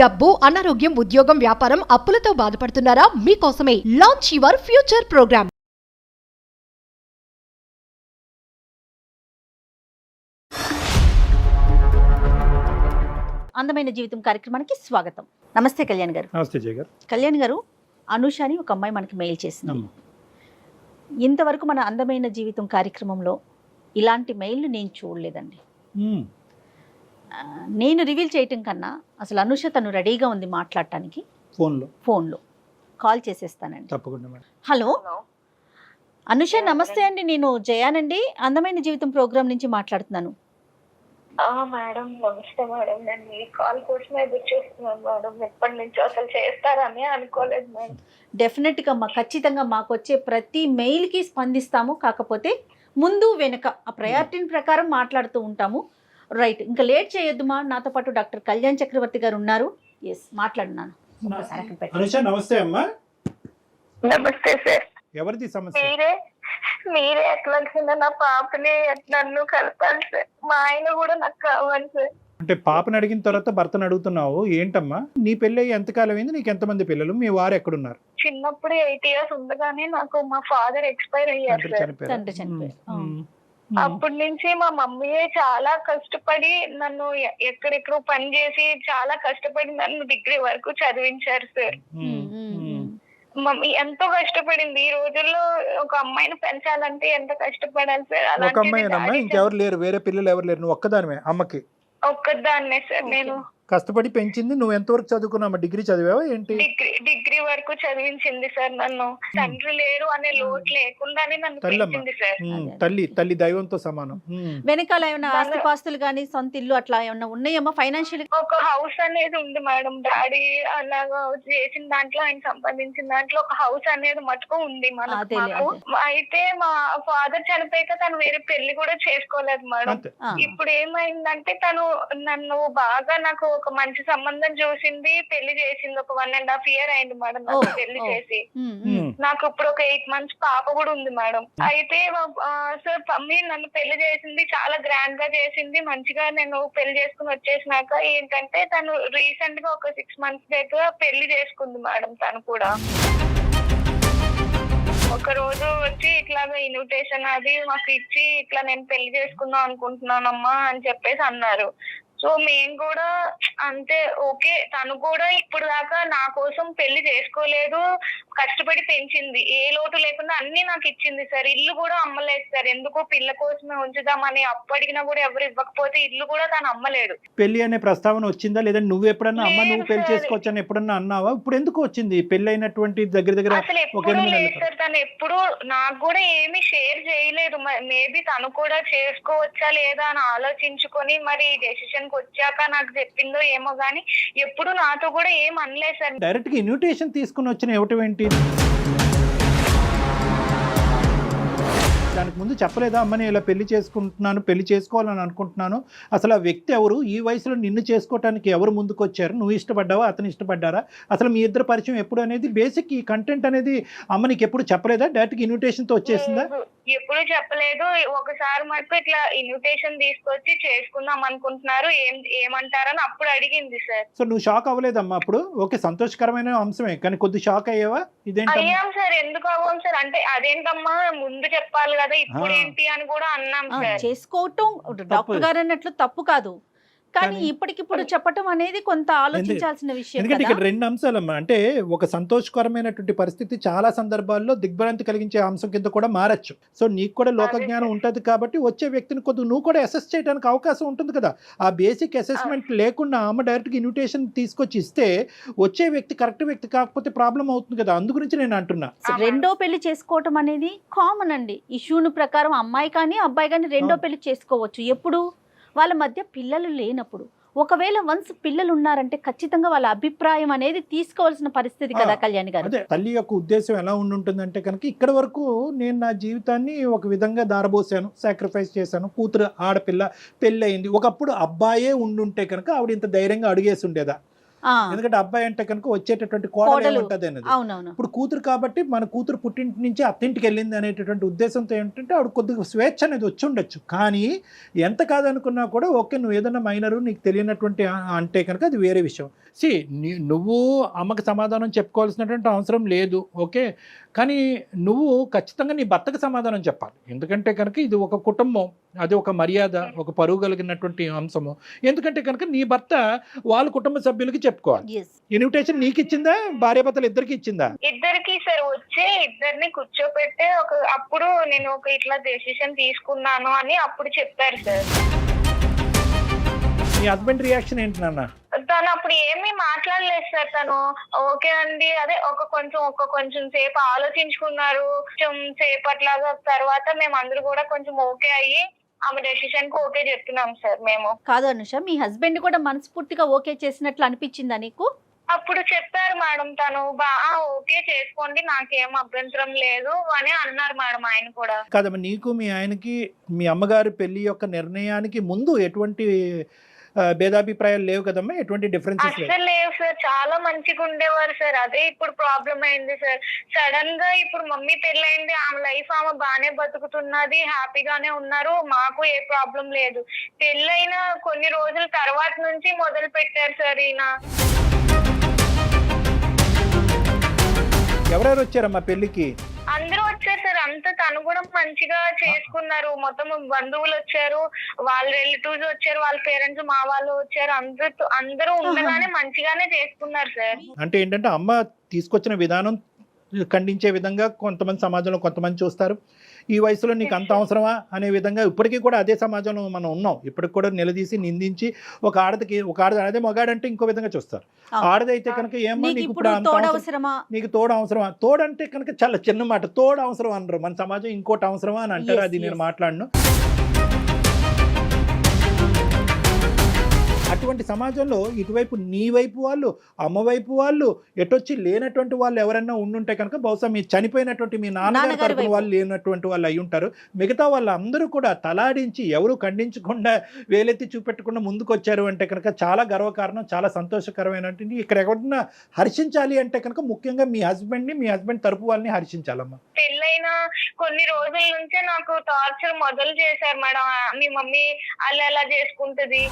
డబ్బు, అనారోగ్యం, ఉద్యోగం, వ్యాపారం, అప్పులతో బాధపడుతున్నారా? మీకోసమే లాంచ్ యువర్ ఫ్యూచర్ ప్రోగ్రామ్. అందమైన జీవితం కార్యక్రమానికి స్వాగతం. నమస్తే కళ్యాణ్ గారు. నమస్తే జయ గారు. కళ్యాణ్ గారు, అనుష అని ఒక అమ్మాయి మనకి మెయిల్ చేసింది. ఇంతవరకు మన అందమైన జీవితం కార్యక్రమంలో ఇలాంటి మెయిల్ నేను చూడలేదండి. నేను రివీల్ చేయటం కన్నా అసలు అనుష తను రెడీగా ఉంది మాట్లాడటానికి. ఫోన్లో కాల్ చేసేస్తానండి. తప్పకుండా మేడం. హలో అనుష, నమస్తే అండి. నేను జయానండి, అందమైన జీవితం ప్రోగ్రామ్ నుంచి మాట్లాడుతున్నాను. మేడం నమస్తే మేడం. నేను ఈ కాల్ కోసమే ఎదురు చూస్తున్నాను మేడం. ఎప్పటి నుంచి అసలు చేస్తారని అనుకోలేదు మేడం. డెఫినెట్గా ఖచ్చితంగా మాకు వచ్చే ప్రతి మెయిల్కి స్పందిస్తాము. కాకపోతే ముందు వెనుక ఆ ప్రయారిటీని ప్రకారం మాట్లాడుతూ ఉంటాము. రైట్, ఇంకా లేట్ చేయొద్దుమా. నాతో పాటు డాక్టర్ కళ్యాణ్ చక్రవర్తి గారు ఉన్నారు. ఎస్, మాట్లాడున్నాను. అనుష నమస్తే అమ్మా. నమస్తే సార్. ఎవరిది సమస్య? మీరే ఎట్లా నా పాపని నన్ను కలపాలి సార్. మా ఆయన కూడా నాకు కావాలి సార్. అంటే పాపను అడిగిన తర్వాత భర్తను అడుగుతున్నావు ఏంటమ్మా? నీ పెళ్ళి అయ్యి ఎంతకాలం అయింది? నీకు ఎంతమంది పిల్లలు? మీ వారు ఎక్కడున్నారు? చిన్నప్పుడు 8 years ఉండగానే నాకు మా ఫాదర్ ఎక్స్పైర్ అయ్యారు సార్. తండ్రి చనిపోయారు. అప్పటి నుంచి మా మమ్మీయే చాలా కష్టపడి నన్ను ఎక్కడెక్కడో పని చేసి చాలా కష్టపడి నన్ను డిగ్రీ వరకు చదివించారు సార్. మమ్మీ ఎంతో కష్టపడింది. ఈ రోజుల్లో ఒక అమ్మాయిని పెంచాలంటే ఎంత కష్టపడాలి సార్. ఒక అమ్మాయి, ఇంకెవరు లేరు? వేరే పిల్లలు ఎవరు లేరు? నువ్వు ఒక్కదానివే అమ్మకి? ఒక్కదాన్నే సార్. నేను కష్టపడి పెంచింది. నువ్వు ఎంతవరకు చదువుకున్నావు? డిగ్రీ చదివావా ఏంటి? డిగ్రీ వరకు చదివించింది సార్. నన్ను తండ్రి లేరు అనే లోటు లేకుండానే నన్ను పెంచింది సార్. తల్లి దైవంతో సమానం. వెనకాల ఏమైనా ఆస్తిపాస్తులు కానీ సొంత ఇల్లు అట్లా ఏమన్నా ఉన్నాయమ్మా? ఫైనాన్షియల్ ఒక హౌస్ అనేది ఉంది మేడం. డాడీ అలాగా చేసిన దాంట్లో, ఆయన సంపాదించిన దాంట్లో ఒక హౌస్ అనేది మటుకు ఉంది మనకు. అయితే మా ఫాదర్ చనిపోయాక తను వేరే పెళ్లి కూడా చేసుకోలేదు మేడం. ఇప్పుడు ఏమైందంటే తను నన్ను బాగా, నాకు ఒక మంచి సంబంధం చూసింది, పెళ్లి చేసింది. ఒక 1.5 years అయింది మేడం నాకు పెళ్లి చేసి. నాకు ఇప్పుడు ఒక 8 months పాప కూడా ఉంది మేడం. అయితే సార్ మమ్మీ నన్ను పెళ్లి చేసింది, చాలా గ్రాండ్ గా చేసింది. మంచిగా నేను పెళ్లి చేసుకుని వచ్చేసినాక ఏంటంటే తను రీసెంట్ గా ఒక 6 months దగ్గర పెళ్లి చేసుకుంది మేడం. తను కూడా ఒక రోజు వచ్చి ఇట్లాగా ఇన్విటేషన్ అది మాకు ఇచ్చి, ఇట్లా నేను పెళ్లి చేసుకుందాం అనుకుంటున్నానమ్మా అని చెప్పేసి అన్నారు. సో మేము కూడా అంతే ఓకే. తను కూడా ఇప్పుడు దాకా నా కోసం పెళ్లి చేసుకోలేదు, కష్టపడి పెంచింది, ఏ లోటు లేకుండా అన్ని నాకు ఇచ్చింది సార్. ఇల్లు కూడా అమ్మలేదు సార్. ఎందుకో పిల్ల కోసమే ఉంచుదామని అప్పు అడిగినా కూడా ఎవరు ఇవ్వకపోతే ఇల్లు కూడా తను అమ్మలేదు. పెళ్లి అనే ప్రస్తావన వచ్చిందా? లేదా నువ్వు ఎప్పుడన్నా అమ్మ నువ్వు పెళ్లి చేసుకోవచ్చు అని ఎప్పుడన్నా అన్నావా? ఇప్పుడు ఎందుకు వచ్చింది? పెళ్లి అయినటువంటి దగ్గర అసలు ఎప్పుడు లేదు సార్. తను ఎప్పుడు నాకు కూడా ఏమి షేర్ చేయలేదు. మేబీ తను కూడా చేసుకోవచ్చా లేదా అని ఆలోచించుకొని మరి డెసిషన్ వచ్చాక నాకు చెప్పిందో ఏమో గానీ ఎప్పుడు నాతో కూడా ఏం అనలేదు సార్. డైరెక్ట్ గా ఇన్విటేషన్ తీసుకుని వచ్చిన ఇవ్వటం ఏంటి? దానికి ముందు చెప్పలేదా అమ్మని ఇలా పెళ్లి చేసుకుంటున్నాను, పెళ్లి చేసుకోవాలని అనుకుంటున్నాను? అసలు ఆ వ్యక్తి ఎవరు? ఈ వయసులో నిన్ను చేసుకోవటానికి ఎవరు ముందుకు వచ్చారు? నువ్వు ఇష్టపడ్డావా, అతను ఇష్టపడ్డారా? అసలు మీ ఇద్దరు పరిచయం ఎప్పుడు అనేది బేసిక్ ఈ కంటెంట్ అనేది అమ్మ నీకు ఎప్పుడు చెప్పలేదా? డైరెక్ట్ ఇన్విటేషన్ తో వచ్చేసిందా? ఎప్పుడు చెప్పలేదు. ఒకసారి మటుకు ఇట్లా ఇన్విటేషన్ తీసుకొచ్చి చేసుకుందాం అనుకుంటున్నారు, ఏమంటారని అప్పుడు అడిగింది సార్. సో నువ్వు షాక్ అవ్వలేదమ్మా అప్పుడు? ఓకే, సంతోషకరమైన అంశమే, కానీ కొద్ది షాక్ అయ్యావా? అయ్యాం సార్. ఎందుకు అవ్వం సార్ అంటే అదేంటమ్మా ముందు చెప్పాలి కదా, ఇప్పుడు ఏంటి అని కూడా అన్నాం సార్. చేసుకోవటం డాక్టర్ గారు అన్నట్లు తప్పు కాదు, కానీ ఇప్పటికిప్పుడు చెప్పటం అనేది కొంత ఆలోచించాల్సిన విషయం. ఎందుకంటే ఇక్కడ 2 అంశాలమ్మా. అంటే ఒక సంతోషకరమైనటువంటి పరిస్థితి చాలా సందర్భాల్లో దిగ్భ్రాంతి కలిగించే అంశం కింద కూడా మారచ్చు. సో నీకు కూడా లోక జ్ఞానం ఉంటుంది కాబట్టి వచ్చే వ్యక్తిని కొద్దిగా నువ్వు కూడా అసెస్ చేయడానికి అవకాశం ఉంటుంది కదా. ఆ బేసిక్ అసెస్మెంట్ లేకుండా ఆమె డైరెక్ట్గా ఇన్విటేషన్ తీసుకొచ్చి ఇస్తే వచ్చే వ్యక్తి కరెక్ట్ వ్యక్తి కాకపోతే ప్రాబ్లం అవుతుంది కదా. అందు గురించి నేను అంటున్నా. రెండో పెళ్లి చేసుకోవటం అనేది కామన్ అండి. ఇష్యూను ప్రకారం అమ్మాయి కానీ అబ్బాయి కానీ రెండో పెళ్లి చేసుకోవచ్చు. ఎప్పుడు? వాళ్ళ మధ్య పిల్లలు లేనప్పుడు. ఒకవేళ వన్స్ పిల్లలు ఉన్నారంటే ఖచ్చితంగా వాళ్ళ అభిప్రాయం అనేది తీసుకోవాల్సిన పరిస్థితి కదా కళ్యాణ్ గారు. అదే తల్లి యొక్క ఉద్దేశం ఎలా ఉంటుందంటే కనుక ఇక్కడ వరకు నేను నా జీవితాన్ని ఒక విధంగా దారబోసాను, సాక్రిఫైస్ చేశాను, కూతురు ఆడపిల్ల పెళ్ళి అయింది. ఒకప్పుడు అబ్బాయే ఉండుంటే కనుక ఆవిడ ఇంత ధైర్యంగా అడిగేసి ఉండేదా? ఎందుకంటే అబ్బాయి అంటే కనుక వచ్చేటటువంటి కోడలు కోడలు. ఉంటది అనేది. అవునవును. ఇప్పుడు కూతురు కాబట్టి మన కూతురు పుట్టింటి నుంచి అత్తింటికి వెళ్ళింది అనేటటువంటి ఉద్దేశంతో ఏంటంటే ఆవిడ కొద్దిగా స్వేచ్ఛ అనేది వచ్చి ఉండొచ్చు. కానీ ఎంత కాదనుకున్నా కూడా ఓకే, నువ్వు ఏదైనా మైనరు నీకు తెలియనటువంటి అంటే కనుక అది వేరే విషయం. నువ్వు అమ్మకి సమాధానం చెప్పుకోవాల్సినటువంటి అవసరం లేదు, ఓకే. కానీ నువ్వు ఖచ్చితంగా నీ భర్తకు సమాధానం చెప్పాలి. ఎందుకంటే కనుక ఇది ఒక కుటుంబం, అది ఒక మర్యాద, ఒక పరువు కలిగినటువంటి అంశము. ఎందుకంటే కనుక నీ భర్త వాళ్ళ కుటుంబ సభ్యులకి చెప్పుకోవాలి. ఇన్విటేషన్ నీకు ఇచ్చిందా, భార్యాభర్తలు ఇద్దరికి ఇచ్చిందా? ఇద్దరికి సార్. వచ్చి ఇద్దరిని కూర్చోపెట్టే అప్పుడు నేను ఇట్లా డెసిషన్ తీసుకున్నాను అని అప్పుడు చెప్పారు సార్. మీ హస్బెండ్ రియాక్షన్ ఏంటి నాన్న? తను అప్పుడు ఏమీ మాట్లాడలేదు సార్. తను ఓకే అండి, అదే కొంచెం సేపు ఆలోచించుకున్నారు. కొంచెం సేపట్లాగా తర్వాత మేము అందరూ కూడా కొంచెం ఓకే అయ్యి ఆమె డెసిషన్ కు ఓకే చెప్తున్నాం సార్. మేము కాదు అనుష, మీ హస్బెండ్ కూడా మనస్ఫూర్తిగా ఓకే చేసినట్లు అనిపించిందా నీకు? అప్పుడు చెప్పారు మేడం, తను ఓకే చేసుకోండి, నాకేం అభ్యంతరం లేదు అని అన్నారు మేడం. ఆయన కూడా కాదమ్మా, నీకు మీ ఆయనకి మీ అమ్మగారి పెళ్లి యొక్క నిర్ణయానికి ముందు ఎటువంటి భేదాభిప్రాయాలు లేవు కదమ్మా? ఎటువంటి డిఫరెన్సెస్ అసలు లేవు సార్. చాలా మంచిగా ఉండేవారు సార్. అదే ఇప్పుడు ప్రాబ్లం అయింది సార్. సడన్ గా ఇప్పుడు మమ్మీ పెళ్ళైంది, ఆమె లైఫ్ ఆమె బానే బతుకుతున్నది, హ్యాపీగానే ఉన్నారు, మాకు ఏ ప్రాబ్లం లేదు. పెళ్ళైన కొన్ని రోజుల తర్వాత నుంచి మొదలు పెట్టారు సార్ ఈయన. ఎవరెవరు వచ్చారమ్మా పెళ్లికి? అందరూ వచ్చారు సార్. అంతా తను కూడా మంచిగా చేసుకున్నారు. మొత్తం బంధువులు వచ్చారు, వాళ్ళ రిలేటివ్స్ వచ్చారు, వాళ్ళ పేరెంట్స్ మా వాళ్ళు వచ్చారు. అందరూ ఉండగానే మంచిగానే చేసుకున్నారు సార్. అంటే ఏంటంటే అమ్మ తీసుకొచ్చిన విధానం ఖండించే విధంగా కొంతమంది సమాజంలో కొంతమంది చూస్తారు. ఈ వయసులో నీకు అంత అవసరమా అనే విధంగా ఇప్పటికీ కూడా అదే సమాజంలో మనం ఉన్నాం. ఇప్పటికి కూడా నిలదీసి నిందించి ఒక ఆడది అదే మగాడంటే ఇంకో విధంగా చూస్తారు. ఆడదైతే కనుక ఏమో నీకు ఇప్పుడు నీకు తోడు అవసరమా? తోడంటే కనుక చాలా చిన్న మాట, తోడు అవసరం అనరు మన సమాజం. ఇంకోటి అవసరమా అని అంటారు. అది నేను మాట్లాడను. అటువంటి సమాజంలో ఇటువైపు నీ వైపు వాళ్ళు, అమ్మ వైపు వాళ్ళు, ఎటొచ్చి లేనటువంటి వాళ్ళు ఎవరైనా ఉండుంటే కనుక బహుశా మీ చనిపోయినటువంటి మీ నాన్నగారి తరపున వాళ్ళు లేనటువంటి వాళ్ళు అయి ఉంటారు. మిగతా వాళ్ళందరూ కూడా తలాడించి ఎవరు ఖండించకుండా వేలెత్తి చూపెట్టకుండా ముందుకు వచ్చారు అంటే కనుక చాలా గర్వకారణం, చాలా సంతోషకరమైనటువంటి. ఇక్కడ ఎవరన్నా హర్షించాలి అంటే కనుక ముఖ్యంగా మీ హస్బెండ్ తరపు వాళ్ళని హర్షించాలమ్మా. పెళ్ళైన కొన్ని రోజుల నుంచే నాకు టార్చర్ మొదలు చేశారు మేడం. మీ మమ్మీ అలా చేసుకుంటది,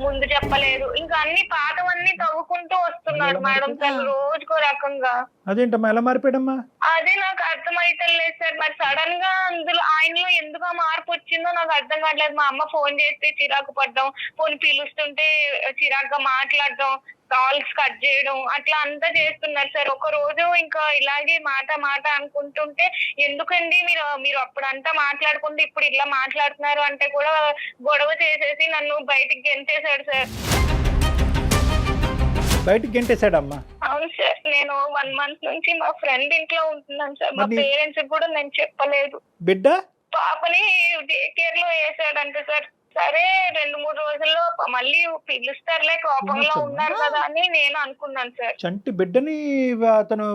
ముందు చెప్పలేదు, ఇంకా అన్ని పాతవన్నీ తవ్వుకుంటూ వస్తున్నాడు మేడం తను రోజుకో రకంగా. అదేంటమ్మా ఎలా మారిపోయాడమ్మా? అదే నాకు అర్థమైతలేదు సార్. మరి సడన్ గా అందులో ఆయనలో ఎందుకు మార్పు వచ్చిందో నాకు అర్థం కావట్లేదు. మా అమ్మ ఫోన్ చేస్తే చిరాకు పడ్డం, ఫోన్ పిలుస్తుంటే చిరాకుగా మాట్లాడడం, కాల్స్ కట్ చేయడం, అట్లా అంతా చేస్తున్నారు సార్. ఒక రోజు ఇంకా ఇలాగే మాట అనుకుంటుంటే ఎందుకండి మీరు అప్పుడంతా మాట్లాడుకుంటే ఇప్పుడు ఇలా మాట్లాడుతున్నారు అంటే కూడా గొడవ చేసేసి నన్ను బయటికి గెంటేశాడు సార్. బయటికి గెంటేశాడమ్మా? అవును సార్. నేను 1 month నుంచి మా ఫ్రెండ్ ఇంట్లో ఉంటున్నాను సార్. మా పేరెంట్స్ కూడా నేను చెప్పలేదు. బిడ్డ పాపని డే కేర్ లో వేసాడంటే సార్. సరే 2-3 రోజుల్లో మళ్ళీ పిలుస్తారులే, కోపంలో ఉన్నారు కదా అని నేను అనుకున్నాను సార్. చంటి బిడ్డని అతను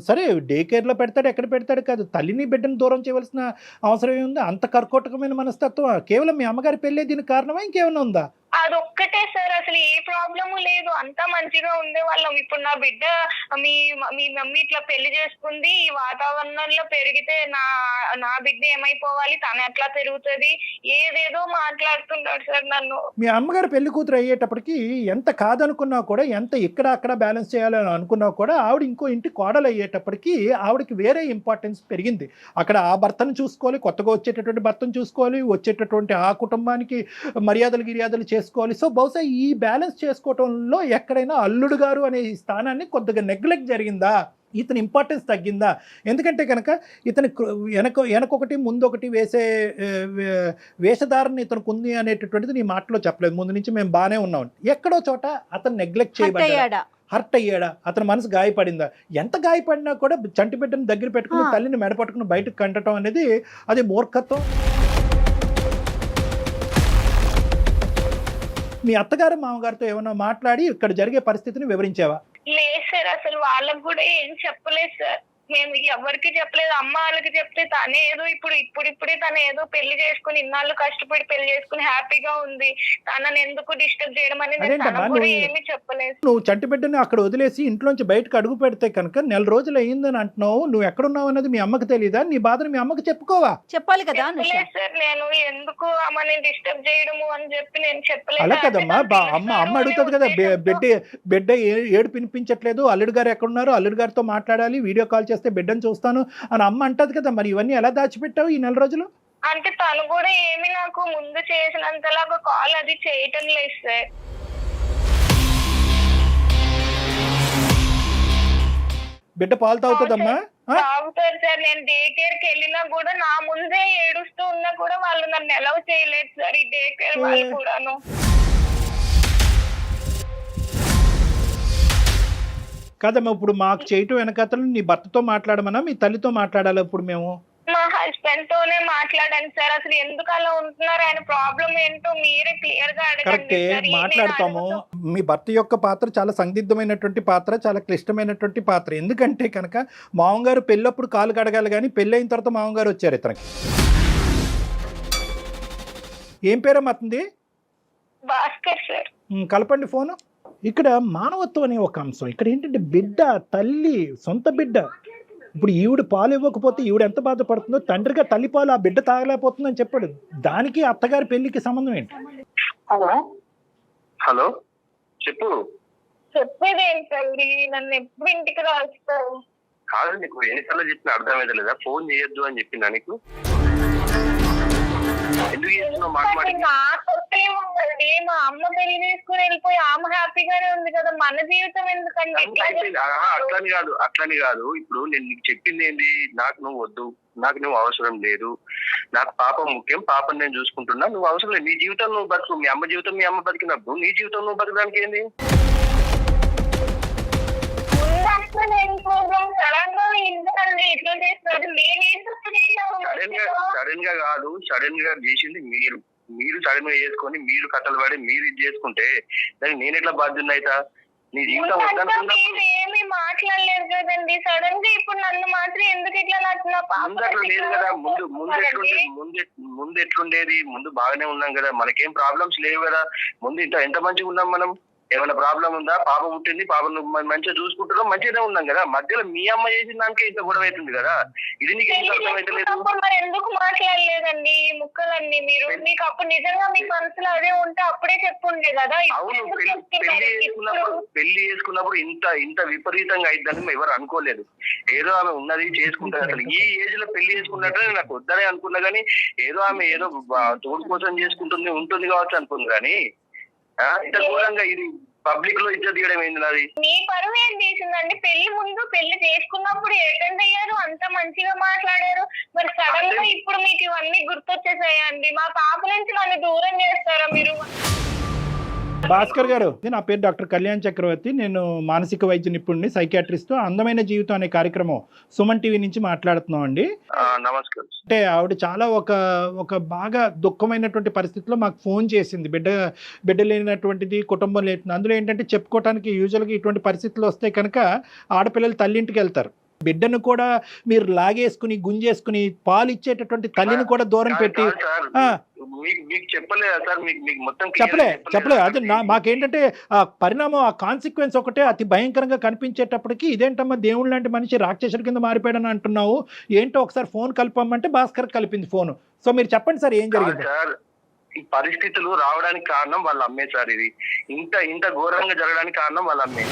సరే డే కేర్ లో పెడతాడు, ఎక్కడ పెడతాడు కాదు, తల్లిని బిడ్డని దూరం చేయవలసిన అవసరం ఏముంది? అంత కర్కోటకమైన మనస్తత్వం కేవలం మీ అమ్మగారి పెళ్ళే దీనికి కారణమా, ఇంకేమైనా ఉందా? అదొక్కటే సార్. అసలు ఏ ప్రాబ్లము లేదు, అంతా మంచిగా ఉండే వాళ్ళం. ఇప్పుడు నా బిడ్డ మీ మమ్మీ ఇట్లా పెళ్లి చేసుకుంది, ఈ వాతావరణంలో పెరిగితే నా బిడ్డ ఏమైపోవాలి, తను ఎట్లా పెరుగుతుంది, ఏదేదో మాట్లాడుతున్నాడు సార్ నన్ను. మీ అమ్మగారు పెళ్లి కూతురు అయ్యేటప్పటికి ఎంత కాదనుకున్నా కూడా, ఎంత ఇక్కడ అక్కడ బ్యాలెన్స్ చేయాలని అనుకున్నా కూడా, ఆవిడ ఇంకో ఇంటి కోడలు అయ్యేటప్పటికి ఆవిడకి వేరే ఇంపార్టెన్స్ పెరిగింది. అక్కడ ఆ భర్తను చూసుకోవాలి, కొత్తగా వచ్చేటటువంటి భర్తను చూసుకోవాలి, వచ్చేటటువంటి ఆ కుటుంబానికి మర్యాదలు చేసుకోవాలి. సో బహుశా ఈ బ్యాలెన్స్ చేసుకోవటంలో ఎక్కడైనా అల్లుడు గారు అనే స్థానాన్ని కొద్దిగా నెగ్లెక్ట్ జరిగిందా, ఇతని ఇంపార్టెన్స్ తగ్గిందా? ఎందుకంటే కనుక ఇతని వెనకొకటి ముందొకటి వేసే వేషధారణ ఇతనికి ఉంది అనేటటువంటిది నీ మాటలో చెప్పలేదు. ముందు నుంచి మేము బాగానే ఉన్నాం, ఎక్కడో చోట అతను నెగ్లెక్ట్ చేయబడ్డాడా, హర్ట్ అయ్యాడా, అతని మనసు గాయపడిందా? ఎంత గాయపడినా కూడా చంటి బిడ్డను దగ్గర పెట్టుకుని తల్లిని మెడపట్టుకుని బయటకు కంటడం అనేది అది మూర్ఖత్వం. మీ అత్తగారు మామగారితో ఏమన్నా మాట్లాడి ఇక్కడ జరిగే పరిస్థితిని వివరించావా? లేదు సార్. అసలు వాళ్ళకు కూడా ఏం చెప్పలేదు సార్. మేము ఎవరికి చెప్పలేదు. అమ్మ వాళ్ళకి చెప్తే తనే ఏదో ఇప్పుడిప్పుడే తను ఏదో పెళ్లి చేసుకుని ఇన్నాళ్ళు కష్టపడి పెళ్లి చేసుకుని హ్యాపీగా ఉంది, తనని ఎందుకు డిస్టర్బ్ చేయడం అని నేను అదేంటమ్మా, తనకు కూడా నువ్వు- ఏమీ చెప్పలేదు. నువ్వు చంటి బిడ్డని అక్కడ వదిలేసి ఇంట్లోంచి బయటకు అడుగు పెడితే కనుక నెల రోజులు అయ్యిందని అంటున్నావు. నువ్వు ఎక్కడున్నావు అన్నది మీ అమ్మకి తెలియదా? నీ బాధను మీ అమ్మకి చెప్పుకోవా? చెప్పాలి కదా అనుష. చెప్పలేదు సార్, నేను ఎందుకు అమ్మని డిస్టర్బ్ చేయడము అని చెప్పి నేను చెప్పలేదు. అలా కదమ్మా, అమ్మ అడుగుతుంది కదా, బిడ్డ ఏడు పినిపించట్లేదు, అల్లుడు గారు ఎక్కడున్నారు, అల్లుడు గారితో మాట్లాడాలి, వీడియో కాల్ చేస్తే బిడ్డను చూస్తాను అని అమ్మ అంటది కదా. మరి ఇవన్నీ ఎలా దాచిపెట్టావు ఈ నెల రోజులు? అంటే తను కూడా ఏమి నాకు ముందు చేసినంతలాగా కాల్ అది చేయటం లేదు సార్. బిడ్డ పాలు తాగుతుందమ్మా? తాగుతారు సార్. నేను డే కేర్ కి వెళ్ళినా కూడా నా ముందే ఏడుస్తూ ఉన్నా కూడా వాళ్ళు నన్ను అలౌ చేయలేదు సార్, ఈ డే కేర్ వాళ్ళు కూడాను. కాదమ్మా, ఇప్పుడు మాకు చేయటం వెనకతలు నీ భర్తతో మాట్లాడమన్నా మీ తల్లితో మాట్లాడాలి? ఇప్పుడు మేము మా హస్బెండ్ తోనే మాట్లాడాను సార్. అసలు ఎందుకు అలా ఉంటున్నారు, ఆయన ప్రాబ్లం ఏంటో మీరే క్లియర్ గా కరెక్టే మాట్లాడతాము. మీ భర్త యొక్క పాత్ర చాలా సందిగ్ధమైనటువంటి పాత్ర, చాలా క్లిష్టమైనటువంటి పాత్ర. ఎందుకంటే కనుక మామగారు పెళ్ళప్పుడు కాలు కడగాలి, కానీ పెళ్ళైన తర్వాత మామగారు వచ్చారు ఇతనికి. ఏం పేరమ్మా అతనిది? భాస్కర్ సార్. కలపండి ఫోను. ఇక్కడ మానవత్వం అనే ఒక అంశం. ఇక్కడ ఏంటంటే బిడ్డ, తల్లి, సొంత బిడ్డ. ఇప్పుడు ఈవిడ పాలు ఇవ్వకపోతే ఈవిడ ఎంత బాధపడుతుందో, తండ్రిగా తల్లి పాలు ఆ బిడ్డ తాగలేకపోతుందని చెప్పాడు. దానికి అత్తగారి పెళ్లికి సంబంధం ఏంటి? హలో చెప్పు. చెప్పేది ఏంటండి, నన్ను ఎప్పుడు ఇంటికి రాస్తావు? కాదు, నీకు ఎన్నిసార్లు చెప్పిన అర్థమైతే లేదా? ఫోన్ చేయొద్దు అని చెప్పిందా నీకు? ఎందుకు చేస్తున్నావు మాట్లాడి? నాకొచ్చేముందండి, మా అమ్మ పెళ్లి చేసుకుని వెళ్ళిపోయి ఆమె హ్యాపీగానే ఉంది కదా, మన జీవితం ఎందుకండి? అట్లని కాదు. ఇప్పుడు నేను నీకు చెప్పింది ఏంటి? నాకు నువ్వు వద్దు, నాకు నువ్వు అవసరం లేదు, నాకు పాప ముఖ్యం, పాపని నేను చూసుకుంటున్నా, నువ్వు అవసరం లేదు. నీ జీవితం నువ్వు బతుకు, మీ అమ్మ జీవితం మీ అమ్మ బతికినప్పుడు నీ జీవితం నువ్వు బతకడానికి ఏంది? సడన్ గా చేసింది మీరు సడన్ గా చేసుకొని మీరు కట్టలు పడి మీరు ఇది చేసుకుంటే దానికి నేను ఎట్లా బాధ్యత అవుతా? నీ జీవితం ఏమి మాట్లాడలేదు కదండి, సడన్ గా ఇప్పుడు నన్ను మాత్రం ఎందుకు ఇట్లా ముందు అట్లా లేదు కదా. ముందు ఎట్లుండేది? ముందు బాగానే ఉన్నాం కదా, మనకేం ప్రాబ్లమ్స్ లేవు కదా. ముందు ఎంత మంచిగా ఉన్నాం మనం. ఏమైనా ప్రాబ్లం ఉందా? పాప పుట్టింది, పాపను మంచిగా చూసుకుంటున్నాం, మంచిగానే ఉన్నాం కదా. మధ్యలో మీ అమ్మ చేసిన దానికే ఇంత గొడవ అవుతుంది కదా. ఇది నీకు ఎంత అర్థమైతలేదు? మరి ఎందుకు మాట్లాడలేదండి ఈ ముక్కలన్నీ? మీరు మీకు అప్పుడు నిజంగా మీ మనసులో అదే ఉంటే అప్పుడే చెప్పుండే కదా. అవును, పెళ్లి చేసుకున్నప్పుడు ఇంత విపరీతంగా అయిద్దని ఎవరు అనుకోలేదు. ఏదో ఆమె ఉన్నది చేసుకుంటారు. అసలు ఈ ఏజ్ లో పెళ్లి చేసుకున్నట్టు నాకు వద్దనే అనుకున్నా, కానీ ఏదో ఆమె ఏదో తోడు కోసం ఉంటుంది కావచ్చు అనుకుంది. కానీ ఇంత ఘోరంగా ఇది పబ్లిక్ లో ఇజ్జత్ తీయడం ఏంది? నాది మీ పరువు ఏం తీసిందండి? పెళ్లి ముందు పెళ్లి చేసుకున్నప్పుడు అటెండ్ అయ్యారు, అంత మంచిగా మాట్లాడారు, మరి సడన్ గా ఇప్పుడు మీకు ఇవన్నీ గుర్తొచ్చేసాయండి. మా పాప నుంచి నన్ను దూరం చేస్తారా మీరు? భాస్కర్ గారు, నా పేరు డాక్టర్ కళ్యాణ్ చక్రవర్తి. నేను మానసిక వైద్య నిపుణుడిని, సైకియాట్రిస్ట్. అందమైన జీవితం అనే కార్యక్రమం సుమన్ టీవీ నుంచి మాట్లాడుతున్నాం అండి. నమస్కారం. అంటే ఆవిడ చాలా ఒక బాగా దుఃఖమైనటువంటి పరిస్థితిలో మాకు ఫోన్ చేసింది. బిడ్డ లేనటువంటిది, కుటుంబం లేని. అందులో ఏంటంటే చెప్పుకోవటానికి యూజువల్గా ఇటువంటి పరిస్థితులు వస్తే కనుక ఆడపిల్లలు తల్లింటికి వెళ్తారు. బిడ్డను కూడా మీరు లాగేసుకుని గుంజేసుకుని పాలు ఇచ్చేటటువంటి తల్లిని కూడా దూరం పెట్టి మీకు చెప్పలేదా సార్? మీకు మొత్తం చెప్పలే. అది మాకేంటంటే ఆ పరిణామం, ఆ కాన్సిక్వెన్స్ ఒకటే అతి భయంకరంగా కనిపించేటప్పటికి, ఇదేంటమ్మా దేవుడు లాంటి మనిషి రాక్షసుడి కింద మారిపోయాడని అంటున్నావు, ఏంటో ఒకసారి ఫోన్ కలపమంటే భాస్కర్ కలిపింది ఫోను. సో మీరు చెప్పండి సార్, ఏం జరిగింది? సార్, ఈ పరిస్థితులు రావడానికి కారణం వాళ్ళ అమ్మే సార్. ఇది ఇంత ఘోరంగా జరగడానికి కారణం వాళ్ళ అమ్మే.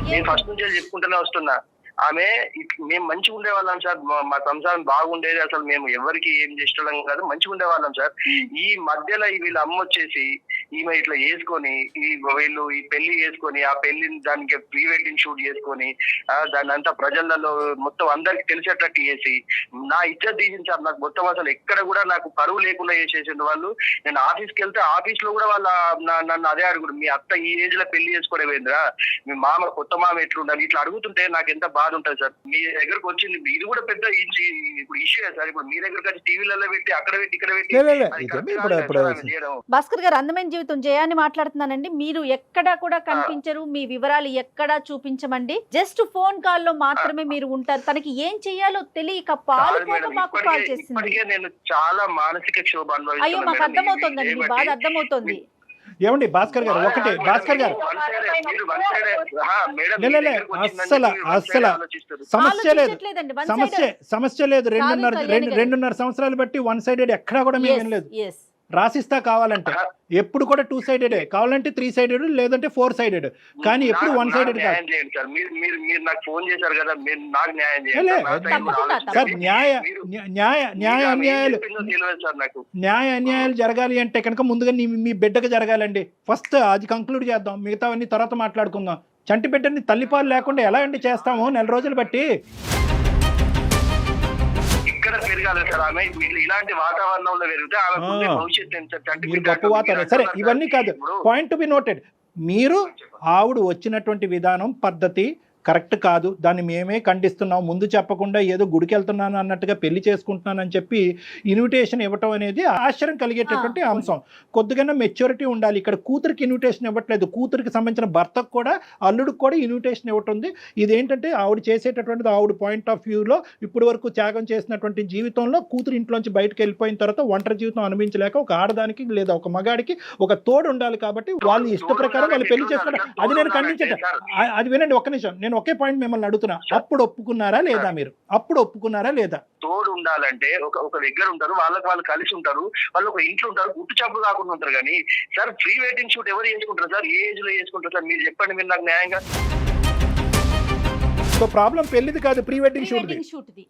నేను ఫస్ట్ నుంచి చెప్పుకుంటూనే వస్తున్నా. ఆమె మేము మంచిగా ఉండేవాళ్ళం సార్, మా సంసారం బాగుండేది, అసలు మేము ఎవరికి ఏం చేసేవాళ్ళం కాదు, మంచిగా ఉండేవాళ్ళం సార్. ఈ మధ్యలో వీళ్ళ అమ్మ వచ్చేసి ఈమె ఇట్లా వేసుకొని వీళ్ళు ఈ పెళ్లి చేసుకొని, ఆ పెళ్లిని దానికి ప్రీ వెడ్డింగ్ షూట్ చేసుకొని దాన్ని అంతా ప్రజలలో మొత్తం అందరికి తెలిసేటట్టు చేసి నా ఇజ్జత్ తీసింది సార్. నాకు మొత్తం అసలు ఎక్కడ కూడా నాకు పరువు లేకుండా చేసేసింది వాళ్ళు. నేను ఆఫీస్కి వెళ్తే ఆఫీస్ లో కూడా వాళ్ళ నన్ను అదే అడుగుడు, మీ అత్త ఈ ఏజ్ లో పెళ్లి చేసుకోవడమేంద్రా, మీ మామ కొత్త మామ ఎట్లుండాలి, ఇట్లా అడుగుతుంటే నాకు ఎంత బాధ ఉంటుంది సార్. మీ దగ్గరకు వచ్చింది, ఇది కూడా పెద్ద ఇప్పుడు ఇష్యూ సార్. ఇప్పుడు మీ దగ్గరకు వచ్చి టీవీలలో పెట్టి అక్కడ పెట్టి ఇక్కడ పెట్టి భాస్కర్ గారు, అందమైన జీవితం జయాన్ని మాట్లాడుతున్నానండి. మీరు ఎక్కడా కూడా కనిపించరు, మీ వివరాలు ఎక్కడా చూపించమండి. జస్ట్ ఫోన్ కాల్ లో మాత్రమే మీరు ఉంటారు. తనకి ఏం చెయ్యాలో తెలియక పాలుపోక మాకు కాల్ చేసింది. నేను చాలా మానసిక క్షోభ అనుభవిస్తున్నాను. అయ్యో మాకు అర్థమవుతోందండి, మీ బాధ అర్థమవుతోంది. ఏమండి భాస్కర్ గారు ఒకటే, భాస్కర్ గారు అస్సలు సమస్య లేదు. 2.5 సంవత్సరాలు బట్టి 1 సైడెడ్ ఎక్కడా కూడా మేము లేదు. రాసిస్తా కావాలంటే ఎప్పుడు కూడా 2 సైడెడ్, కావాలంటే 3 సైడెడ్, లేదంటే 4 సైడెడ్, కానీ ఎప్పుడు 1 సైడెడ్ కాదు సార్. న్యాయ అన్యాయాలు జరగాలి అంటే కనుక ముందుగా మీ బిడ్డకు జరగాలండి. ఫస్ట్ అది కంక్లూడ్ చేద్దాం, మిగతావన్నీ తర్వాత మాట్లాడుకుందాం. చంటి బిడ్డని తల్లిపాలు లేకుండా ఎలా అండి చేస్తాము 4 రోజులు బట్టి? ఇక్కడ పెరగాలి సార్ ఆమె. ఇలాంటి వాతావరణంలో పెరిగితే ఆమె భవిష్యత్తు మీరు గొప్ప వాతావరణం సరే, ఇవన్నీ కాదు. Point to be noted. మీరు ఆవిడ వచ్చినటువంటి విధానం పద్ధతి కరెక్ట్ కాదు, దాన్ని మేమే ఖండిస్తున్నాం. ముందు చెప్పకుండా ఏదో గుడికి వెళ్తున్నాను అన్నట్టుగా పెళ్లి చేసుకుంటున్నానని చెప్పి ఇన్విటేషన్ ఇవ్వటం అనేది ఆశ్చర్యం కలిగేటటువంటి అంశం. కొద్దిగా మెచ్యూరిటీ ఉండాలి. ఇక్కడ కూతురికి ఇన్విటేషన్ ఇవ్వట్లేదు, కూతురికి సంబంధించిన భర్తకు కూడా అల్లుడికి కూడా ఇన్విటేషన్ ఇవ్వటుంది. ఇదేంటంటే ఆవిడ చేసేటటువంటిది ఆవిడ పాయింట్ ఆఫ్ వ్యూలో ఇప్పటి వరకు త్యాగం చేసినటువంటి జీవితంలో కూతురు ఇంట్లోంచి బయటకు వెళ్ళిపోయిన తర్వాత ఒంటరి జీవితం అనుభవించలేక ఒక ఆడదానికి లేదా ఒక మగాడికి ఒక తోడు ఉండాలి. కాబట్టి వాళ్ళు ఇష్ట ప్రకారం వాళ్ళు పెళ్లి చేసుకుంటారు. అది నేను ఖండించట. అది వినండి ఒక్క నిమిషం, నేను ఒకే పాయింట్ మిమ్మల్ని అడుగుతున్నా. అప్పుడు ఒప్పుకున్నారా లేదా? మీరు అప్పుడు ఒప్పుకున్నారా లేదా? తోడు ఉండాలంటే ఒక దగ్గర ఉంటారు, వాళ్ళు కలిసి ఉంటారు, వాళ్ళు ఒక ఇంట్లో ఉంటారు, గుట్టు చప్పుడు కాకుండా ఉంటారు. కానీ సార్ ప్రీ వెడ్డింగ్ షూట్ ఎవరు చేసుకుంటారు సార్? ఏ ఏజ్ లో చేసుకుంటారు సార్? మీరు చెప్పండి, మీరు నాకు న్యాయంగా. సో ప్రాబ్లం పెళ్లిది కాదు, ప్రీ వెడ్డింగ్ షూట్.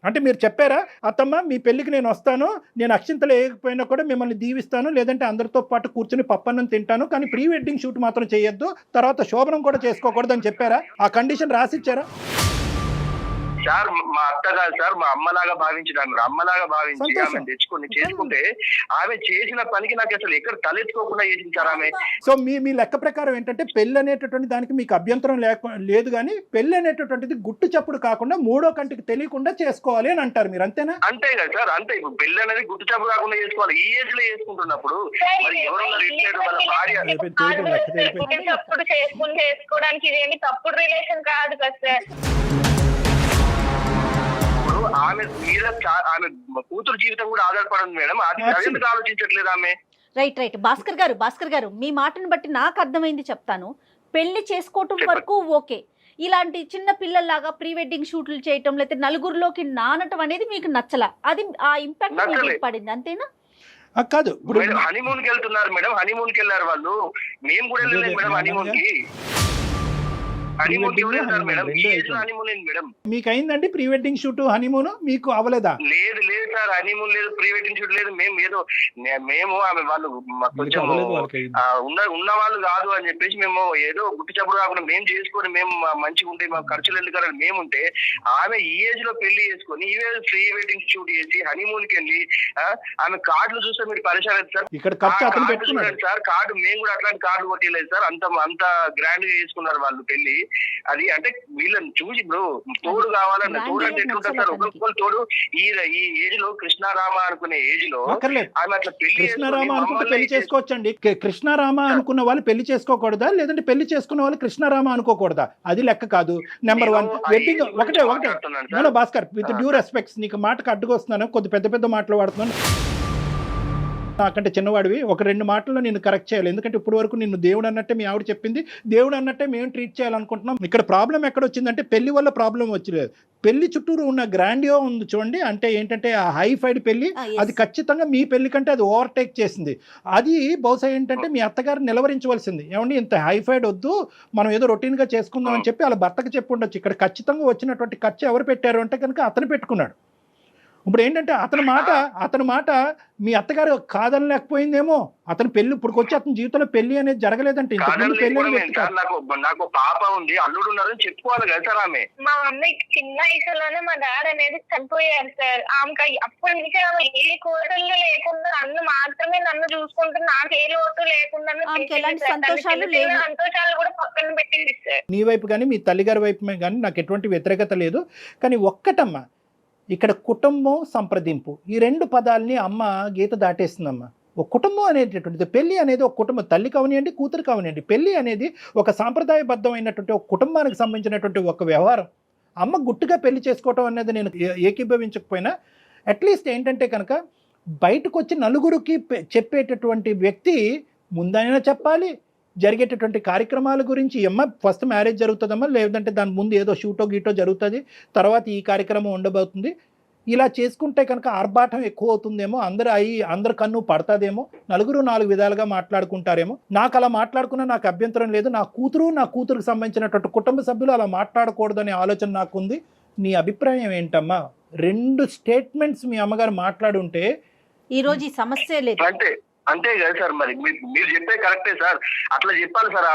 అంటే మీరు చెప్పారా అత్తమ్మ మీ పెళ్లికి నేను వస్తాను, నేను అక్షింతలు వేయకపోయినా కూడా మిమ్మల్ని దీవిస్తాను, లేదంటే అందరితో పాటు కూర్చుని పప్పన్నం తింటాను, కానీ ప్రీ వెడ్డింగ్ షూట్ మాత్రం చేయొద్దు, తర్వాత శోభనం కూడా చేసుకోకూడదు అని చెప్పారా? ఆ కండిషన్ రాసిచ్చారా? సార్ మా అత్త కాదు సార్, మా అమ్మలాగా భావించిన అమ్మలాగా భావించి ఆమె తెచ్చుకొని చేసుకుంటే ఆమె చేసిన పనికి నాకు అసలు ఎక్కడ తలెత్తుకోకుండా చేసింది సార్ ఆమె. సో మీ లెక్క ప్రకారం ఏంటంటే పెళ్లి అనేటటువంటి దానికి మీకు అభ్యంతరం లేదు, కానీ పెళ్లి అనేటటువంటిది గుట్టు చప్పుడు కాకుండా మూడో కంటికి తెలియకుండా చేసుకోవాలి అని అంటారు మీరు, అంతేనా? అంతే కదా సార్, అంతే. ఇప్పుడు పెళ్లి అనేది గుట్టు చప్పుడు కాకుండా చేసుకోవాలి. ఈ ఏజ్ లో చేసుకుంటున్నప్పుడు ఎవరున్నారు ఇట్లేదు వాళ్ళ భార్య తప్పుడు చేసుకోవడానికి ఇదేమి తప్పుడు రిలేషన్ కాదు కదా సార్. ఆమె మీద ఆమె కూతురు జీవితం కూడా ఆధారపడింది మేడం. అది ఎందుకు ఆలోచించట్లేదు ఆమె? రైట్ భాస్కర్ గారు మీ మాటను బట్టి నాకు అర్థమైంది చెప్తాను. పెళ్లి చేసుకోవటం వరకు ఓకే, ఇలాంటి చిన్న పిల్లల్లాగా ప్రీ వెడ్డింగ్ షూట్లు చేయటం లేకపోతే నలుగురిలోకి నానటం అనేది మీకు నచ్చలా, అది ఆ ఇంపాక్ట్ మీకు పడింది, అంతేనా? కాదు, హనీమూన్ కి వెళ్తున్నారు మేడం, హనీమూన్ కి వెళ్ళారు వాళ్ళు, మేము కూడా వెళ్ళలేదు మేడం హనీమూన్ కి. మీకు అయిందండి ప్రీ వెడ్డింగ్ షూట్? హనీమూన్ మీకు అవ్వలేదా? లేదు సార్, హనీమూన్ లేదు, ప్రీ వెడ్డింగ్ షూట్ లేదు. మేము ఆమె వాళ్ళు కొంచెం ఉన్న వాళ్ళు కాదు అని చెప్పేసి మేము ఏదో గుట్టి చప్పుడు కాకుండా మేము చేసుకొని మేము మంచిగా ఉంటే మా ఖర్చులు ఎందుకని మేముంటే ఆమె ఈ ఏజ్ లో పెళ్లి చేసుకొని ఈ ప్రీ వెడ్డింగ్ షూట్ చేసి హనీమూన్ కి వెళ్ళి ఆమె కార్డులు చూస్తే మీరు పరిచయం లేదు సార్. ఇక్కడ ఖర్చు అతను పెట్టుకున్నాడు సార్, కార్డు మేము కూడా అట్లాంటి కార్డు కొట్టలేదు సార్. అంత గ్రాండ్ గా చేసుకున్నారు వాళ్ళు పెళ్లి. అది అంటే వీళ్ళని చూసి ఇప్పుడు తోడు కావాలన్న తోడు అంటే ఎట్లుంటారు సార్? ఒక్కొక్కరు తోడు ఈ ఏజ్ లో కృష్ణారామ అనుకునే ఏజ్ లో ఆమె అట్లా కృష్ణారామ అనుకుంటే పెళ్లి చేసుకోవచ్చండి. కృష్ణారామ అనుకున్న వాళ్ళు పెళ్లి చేసుకోకూడదా, లేదంటే పెళ్లి చేసుకున్న వాళ్ళు కృష్ణారామ అనుకోకూడదా? అది లెక్క కాదు. నెంబర్ 1 వెడ్డింగ్ ఒకటే భాస్కర్, విత్ డ్యూ రెస్పెక్ట్స్, నీకు మాటకు అడ్డుకొస్తున్నాను, కొద్ది పెద్ద మాటలు వాడుతున్నాను. నాకంటే చిన్నవాడివి, ఒక 2 మాటల్లో నేను కరెక్ట్ చేయాలి. ఎందుకంటే ఇప్పుడు వరకు నిన్ను దేవుడు అన్నట్టే మీ ఆవిడ చెప్పింది, దేవుడు అన్నట్టే మేము ట్రీట్ చేయాలనుకుంటున్నాం. ఇక్కడ ప్రాబ్లం ఎక్కడ వచ్చిందంటే పెళ్లి వల్ల ప్రాబ్లం వచ్చలేదు, పెళ్లి చుట్టూరు ఉన్న గ్రాండియో ఉంది చూడండి. అంటే ఏంటంటే ఆ హైఫైడ్ పెళ్లి, అది ఖచ్చితంగా మీ పెళ్లి కంటే అది ఓవర్టేక్ చేసింది. అది బహుశా ఏంటంటే మీ అత్తగారు నిలవరించవలసింది, ఏమండి ఇంత హైఫైడ్ వద్దు, మనం ఏదో రొటీన్గా చేసుకుందాం అని చెప్పి వాళ్ళ భర్తకు చెప్పి ఉండొచ్చు. ఇక్కడ ఖచ్చితంగా వచ్చినటువంటి ఖర్చు ఎవరు పెట్టారు అంటే కనుక అతను పెట్టుకున్నాడు. ఇప్పుడు ఏంటంటే అతని మాట మీ అత్తగారు కాదనలేకపోయిందేమో. అతని పెళ్లి ఇప్పుడు వచ్చి అతని జీవితంలో పెళ్లి అనేది జరగలేదంటే నాకు పాప ఉంది, అల్లుడు ఉన్నారని చెప్పుకోవాలి కదా సార్. ఆమె మా అమ్మాయికి చిన్న వయసులోనే మా డాడీ అనేది చనిపోయారు సార్. ఆమెకి అప్పటి నుంచి ఆమె ఏ కోరికలు లేకుండా నన్ను చూసుకుంటూ నాకు ఏ లోటు లేకుండా సంతోషాలు కూడా పక్కన పెట్టింది సార్. నీ వైపు కానీ మీ తల్లిగారి వైపు కానీ నాకు ఎటువంటి వ్యతిరేకత లేదు. కానీ ఒక్కటమ్మా, ఇక్కడ కుటుంబం సంప్రదింపు ఈ 2 పదాలని అమ్మ గీత దాటేస్తుందమ్మా. ఒక కుటుంబం అనేటటువంటిది, పెళ్లి అనేది ఒక కుటుంబం, తల్లి కావనియండి, కూతురు కావనియండి, పెళ్లి అనేది ఒక సాంప్రదాయబద్ధమైనటువంటి ఒక కుటుంబానికి సంబంధించినటువంటి ఒక వ్యవహారం. అమ్మ గుట్టుగా పెళ్లి చేసుకోవటం అనేది నేను ఏకీభవించకపోయినా అట్లీస్ట్ ఏంటంటే కనుక బయటకు వచ్చి నలుగురికి చెప్పేటటువంటి వ్యక్తి ముందైనా చెప్పాలి. జరిగేటటువంటి కార్యక్రమాల గురించి అమ్మ ఫస్ట్ మ్యారేజ్ జరుగుతుందమ్మా, లేదంటే దాని ముందు ఏదో షూటో గీటో జరుగుతుంది, తర్వాత ఈ కార్యక్రమం ఉండబోతుంది. ఇలా చేసుకుంటే కనుక ఆర్భాటం ఎక్కువ అవుతుందేమో, అందరు కన్ను పడుతుందేమో, నలుగురు 4 విధాలుగా మాట్లాడుకుంటారేమో. నాకు అలా మాట్లాడుకున్నా నాకు అభ్యంతరం లేదు. నా కూతురుకు సంబంధించినటువంటి కుటుంబ సభ్యులు అలా మాట్లాడకూడదనే ఆలోచన నాకుంది. నీ అభిప్రాయం ఏంటమ్మా? 2 స్టేట్మెంట్స్ మీ అమ్మగారు మాట్లాడుంటే ఈరోజు ఈ సమస్య లేదు. అంతే కదా సార్, మరి మీరు చెప్పే కరెక్టే సార్, అట్లా చెప్పాలి సార్.